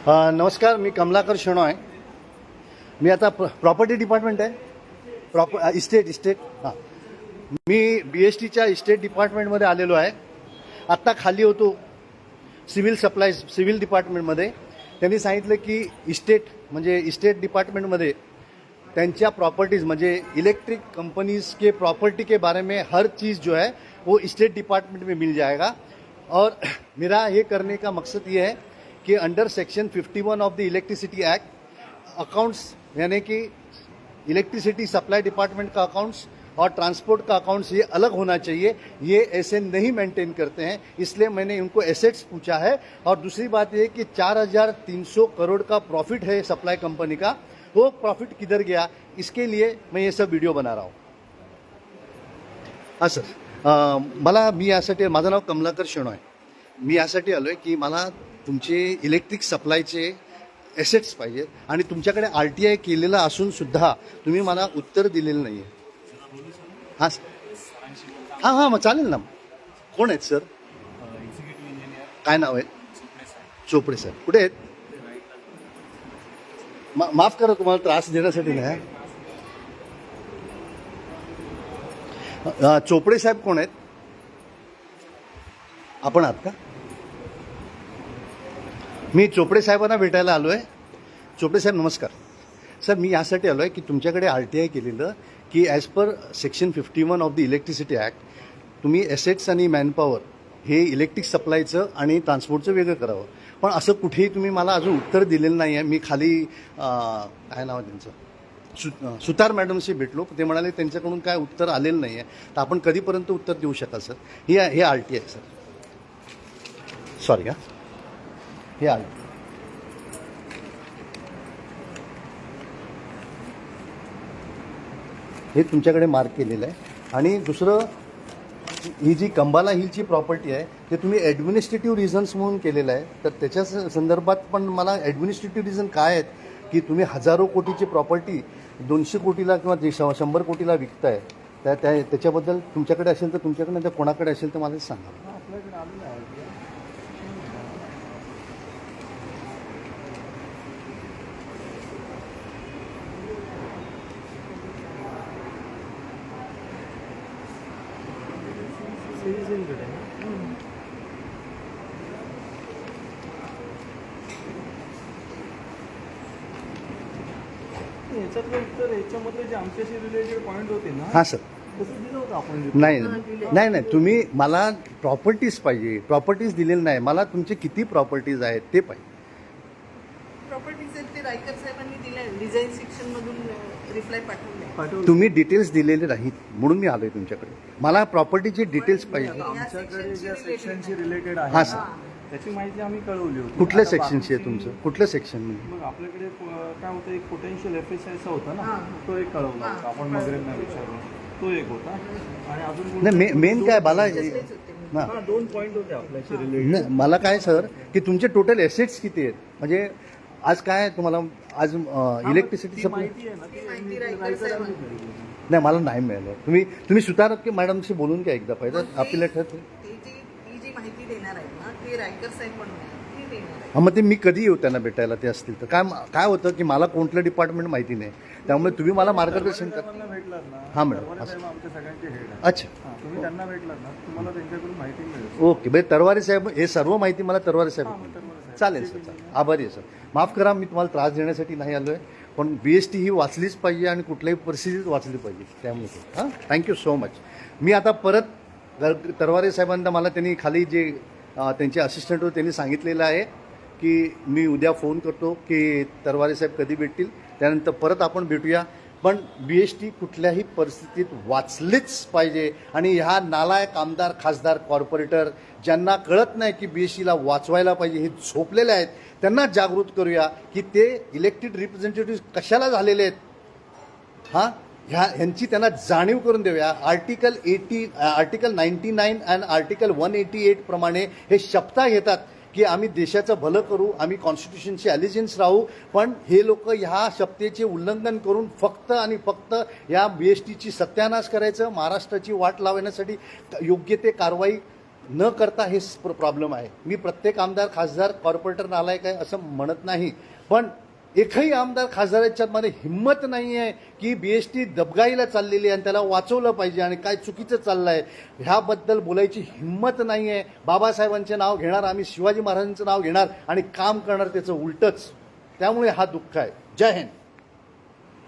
नमस्कार, मी कमलाकर शणॉय. मी आता property department आहे, इस्टेट हां. मी BSTच्या इस्टेट डिपार्टमेंटमध्ये आलेलो आहे. आत्ता खाली होतो सिव्हिल डिपार्टमेंटमध्ये. त्यांनी सांगितलं की इस्टेट डिपार्टमेंटमध्ये त्यांच्या प्रॉपर्टीज़ म्हणजे इलेक्ट्रिक कंपनीज के प्रॉपर्टी के बारे में हर चीज़ जो है वो स्टेट डिपार्टमेंट में मिल जाएगा. और मेरा ये करने का मकसद ये है कि under section 51 of the electricity act accounts यानी कि इलेक्ट्रिसिटी सप्लाई डिपार्टमेंट का अकाउंट्स और ट्रांसपोर्ट का अकाउंट्स ये अलग होना चाहिए. ये ऐसे नहीं मेंटेन करते हैं, इसलिए मैंने इनको एसेट्स पूछा है. और दूसरी बात ये कि 4,300 करोड़ का प्रॉफिट है सप्लाई कंपनी का, वो प्रॉफिट किधर गया, इसके लिए मैं ये सब वीडियो बना रहा हूँ. हां सर, मी यासाठी, माझं नाव कमलाकर शणॉय. मी यासाठी आलो आहे की मला तुमचे इलेक्ट्रिक सप्लायचे एसेट्स पाहिजेत आणि तुमच्याकडे RTI केलेलं असून सुद्धा तुम्ही मला उत्तर दिलेलं नाही आहे. हां हां मग चालेल ना. कोण आहेत सर? काय नाव आहे? चोपडे साहेब. कुठे आहेत? माफ करा, तुम्हाला त्रास देण्यासाठी नाही. चोपडे साहेब कोण आहेत? आपण आहात का? मी चोपडे साहेबांना भेटायला आलो आहे. चोपडे साहेब नमस्कार. सर, मी यासाठी आलो आहे की तुमच्याकडे RTI केलेलं की as per section 51 of the electricity act तुम्ही एसेट्स आणि मॅनपॉवर हे इलेक्ट्रिक सप्लायचं आणि ट्रान्सपोर्टचं वेगळं करावं. पण असं कुठेही तुम्ही मला अजून उत्तर दिलेलं नाही आहे. मी खाली काय नाव आहे त्यांचं, सुतार मॅडमशी भेटलो. ते म्हणाले त्यांच्याकडून काय उत्तर आलेलं नाही आहे. तर आपण कधीपर्यंत उत्तर देऊ शकाल सर? हे RTI आहे सर. सॉरी हां, हे RTI. हे तुमच्याकडे मार्क केलेलं आहे. आणि दुसरं, ही जी कंबाला हिलची प्रॉपर्टी आहे ते तुम्ही ॲडमिनिस्ट्रेटिव्ह रिझन्स म्हणून केलेलं आहे. तर त्याच्या संदर्भात पण मला ॲडमिनिस्ट्रेटिव्ह रिझन काय आहेत की तुम्ही हजारो कोटीची प्रॉपर्टी 200 कोटीला किंवा 100 कोटीला विकताय. त्याच्याबद्दल तुमच्याकडे असेल तर तुमच्याकडे, नाही तर कोणाकडे असेल तर मला सांगा. आपल्याकडे आलेलं आहे. याच्यातलं उत्तर याच्यामधले जे आमच्याशी रिलेटेड पॉईंट होते ना, हां सर. तसं दिलं होतं आपण. नाही, तुम्ही मला प्रॉपर्टीज पाहिजे. प्रॉपर्टीज दिलेलं नाही मला. तुमचे किती प्रॉपर्टीज आहेत ते पाहिजे. प्रॉपर्टीज आहेत ते रायकर साहेबांनी दिले, डिझाईन सेक्शन मधून रिप्लाय पाठवले. तुम्ही डिटेल्स दिलेले नाहीत म्हणून मी आलोय तुमच्याकडे. मला प्रॉपर्टीचे डिटेल्स पाहिजे. आमच्याकडे ज्या सेक्शनशी रिलेटेड आहे हां सर, त्याची माहिती आम्ही कळवली होती. कुठल्या आता सेक्शनशी आहे बाकी- तुमचं? कुठलं सेक्शन? मग आपल्याकडे काय होतं, एक पोटेन्शियल FSIचा होता ना, हां. तो एक कळवला होता. आपण मगरेंना विचारलं, तो एक होता. आणि अजून नाही, मेन काय मला तसलेच होते. हां. 2 पॉईंट होते आपल्याशी रिलेटेड. नाही, मला काय सर की तुमचे टोटल एसेट्स किती आहेत? म्हणजे आज काय तुम्हाला आज इलेक्ट्रिसिटी सप्लाय माहिती आहे ना, ती ती माहिती रायकर रायकर साहेबांनी साहेबांनी दिली. नाही, मला नाही मिळालं. तुम्ही सुतार की मॅडमशी बोलून घ्या एकदा पहिलं. आपल्याला ठरतं. ती जी माहिती देणार आहेत ना, ती रायकर साहेब पण ती देणार आहे. हां, मग ते मी कधी येऊ त्यांना भेटायला ते असतील तर? काय होतं की मला कोणतं डिपार्टमेंट माहिती नाही, त्यामुळे तुम्ही मला मार्गदर्शन करा. साहेबांना भेटलात ना, हां, मॅडम. तरवारे साहेब आमच्या सगळ्यांचे हेड आहेत. अच्छा, हां, तुम्ही त्यांना भेटलात ना, तुम्हाला त्यांच्याकडून माहिती मिळेल. ओके. म्हणजे तरवारे साहेब, हे सर्व माहिती मला तरवारे साहेब. हां, मग तरवारे साहेब. चालेल सर, चालेल. आभारी आहे सर. माफ करा, मी तुम्हाला त्रास देण्यासाठी नाही आलो आहे. पण BST ही वाचलीच पाहिजे आणि कुठल्याही परिस्थितीत वाचली पाहिजे. त्यामुळे हां, थँक्यू सो मच. मी आता परत तरवारे साहेबांना, मला त्यांनी खाली जे त्यांचे असिस्टंट होते त्यांनी सांगितलेलं आहे की मी उद्या फोन करतो की तरवारे साहेब कधी भेटतील. त्यानंतर परत आपण भेटूया. पण BST कुठल्याही परिस्थितीत वाचलीच पाहिजे. आणि ह्या नालायक आमदार, खासदार, कॉर्पोरेटर ज्यांना कळत नाही की BSTला वाचवायला पाहिजे, हे झोपलेले आहेत, त्यांना जागृत करूया की ते इलेक्टेड रिप्रेझेंटेटिव्ह कशाला झालेले आहेत. हां, ह्यांची त्यांना जाणीव करून देऊया. आर्टिकल 99 आणि आर्टिकल 188 प्रमाणे हे शपथा घेतात की आम्ही देशाचं भलं करू, आम्ही कॉन्स्टिट्यूशनची अलिजन्स राहू. पण हे लोक ह्या शपथेचे उल्लंघन करून फक्त आणि फक्त या BSTची सत्यानाश करायचं, महाराष्ट्राची वाट लावण्यासाठी योग्य ते कारवाई न करता हे प्रॉब्लेम आहे. मी प्रत्येक आमदार खासदार कॉर्पोरेटर नालायक आहे असं म्हणत नाही, पण एकही आमदार खासदारांच्यामध्ये हिंमत नाही आहे की BST दबगाईला चाललेली आहे आणि त्याला वाचवलं पाहिजे आणि काय चुकीचं चाललं आहे ह्याबद्दल बोलायची हिंमत नाही आहे. बाबासाहेबांचे नाव घेणार, आम्ही शिवाजी महाराजांचं नाव घेणार आणि काम करणार त्याचं उलटंच. त्यामुळे हा दुःख आहे. जय हिंद.